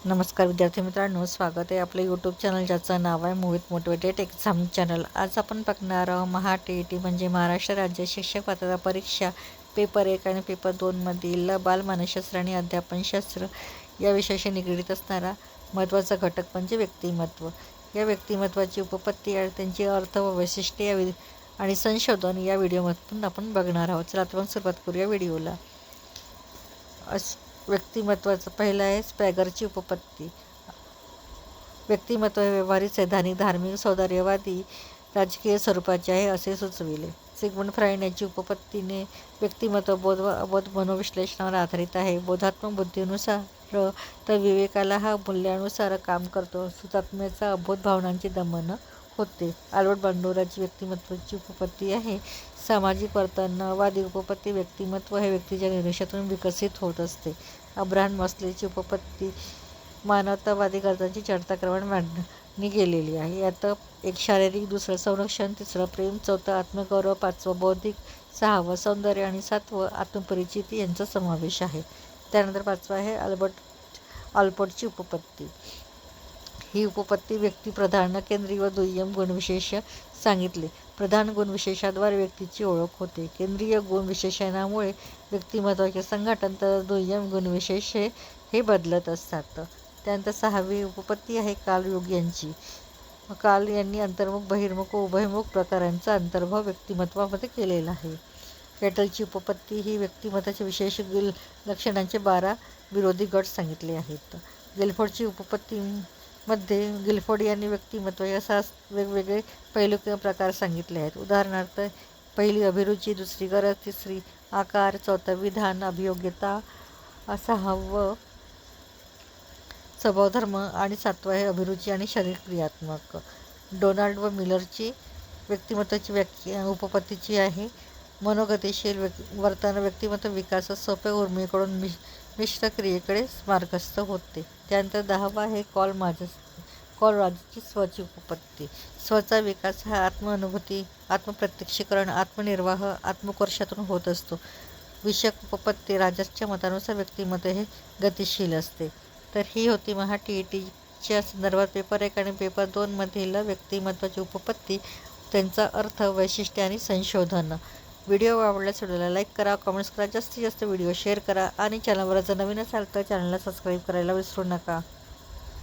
नमस्कार विद्यार्थी मित्रांनो, स्वागत आहे आपलं यूट्यूब चॅनल ज्याचं नाव आहे मोहित मोटिवेटेड एक्झाम चॅनल। आज आपण बघणार आहोत महा-टी-ई-टी म्हणजे महाराष्ट्र राज्य शिक्षक पात्रता परीक्षा पेपर 1 आणि पेपर 2 मधील बालमानसशास्त्र आणि अध्यापनशास्त्र या विषयाशी निगडीत असणारा महत्त्वाचा घटक म्हणजे व्यक्तिमत्व। या व्यक्तिमत्वाची उपपत्ती आणि त्यांचे अर्थ व वैशिष्ट्ये आणि संशोधन या व्हिडिओमधून आपण बघणार आहोत। चला तर मग सुरुवात करूया व्हिडिओला। व्यक्तिमत्वाचं पहिलं आहे स्पॅगरची उपपत्ती। व्यक्तिमत्व हे व्यवहारिक, सैद्धांतिक, धार्मिक, सौंदर्यवादी, राजकीय स्वरूपाचे आहे असे सुचविले। सिग्मंड फ्राईड यांची उपपत्तीने व्यक्तिमत्व बोध व अबोध मनोविश्लेषणावर आधारित आहे। बोधात्मक बुद्धीनुसार तर विवेकाला हा मूल्यानुसार काम करतो। हुतात्म्याचा अबोध भावनांचे दमन होते। आल्बर्ट बांडुराची व्यक्तिमत्वाची उपपत्ती आहे सामाजिक वर्तनवादी उपपत्ती। व्यक्तिमत्व हे व्यक्तीच्या निर्देशातून विकसित होत असते। अब्राहम मस्लोची उपपत्ती मानवतावादी गरजांची चढता-क्रमाने मांडणी केलेली आहे। यात 1 शारीरिक, 2 संरक्षण, 3 प्रेम, 4 आत्मगौरव, 5 बौद्धिक, 6 सौंदर्य आणि 7 आत्मपरिचिती यांचा समावेश आहे। त्यानंतर 5 आहे ऑल्पोर्टची उपपत्ती। ही उपपत्ती व्यक्तिप्रधान, केंद्रीय व दुय्यम गुणविशेष सांगितले। प्रधान गुणविशेषाद्वारे व्यक्तीची ओळख होते। केंद्रीय गुणविशेषणामुळे व्यक्तिमत्वाचे संघटन, तर दुय्यम गुणविशेष हे बदलत असतात। त्यानंतर 6वी उपपत्ती आहे कार्ल यांची। कार्ल यांनी अंतर्मुख, बहिर्मुख व उभयमुख प्रकारांचा अंतर्भाव व्यक्तिमत्वामध्ये केलेला आहे। कॅटलची उपपत्ती ही व्यक्तिमत्वाच्या विशेष लक्षणांचे 12 विरोधी गट सांगितले आहेत। गिलफोर्डची उपपत्ती मध्ये गिलफोर्ड यांनी व्यक्तिमत्वाच्या 6 वेगवेगळे पैलू किंवा प्रकार सांगितले आहेत। उदाहरणार्थ, पहिली अभिरुची, 2री गरज, 3री आकार, 4 विधान, अभियोग्यता, 6 स्वभावधर्म आणि 7 आहे अभिरुची आणि शरीर क्रियात्मक। डोनाल्ड व मिलरची व्यक्तिमत्वाची उपपत्तीची आहे मनोगतिशील वर्तन। व्यक्तिमत्व विकासात सोप्या उर्मीकडून मिश्र क्रियेकडे मार्गस्थ होते। त्यानंतर 10वा आहे कॉलराजची स्वची उपपत्ती। स्वचा विकास हा आत्मअनुभूती, आत्मप्रत्यक्षीकरण, आत्मनिर्वाह, आत्मोकर्षातून होत असतो। विषयक उपपत्ती राजाच्या मतानुसार व्यक्तिमत्व हे गतिशील असते। तर ही होती महा-टी-ई-टीच्या संदर्भात पेपर 1 आणि पेपर 2 मधील व्यक्तिमत्वाची उपपत्ती, त्यांचा अर्थ, वैशिष्ट्ये आणि संशोधन। व्हिडिओ आवडल्यास व्हिडिओला लाईक करा, कमेंट्स करा, जास्तीत जास्त व्हिडिओ शेअर करा आणि चॅनलवर जर नवीन असाल तर चॅनलला सबस्क्राईब करायला विसरू नका।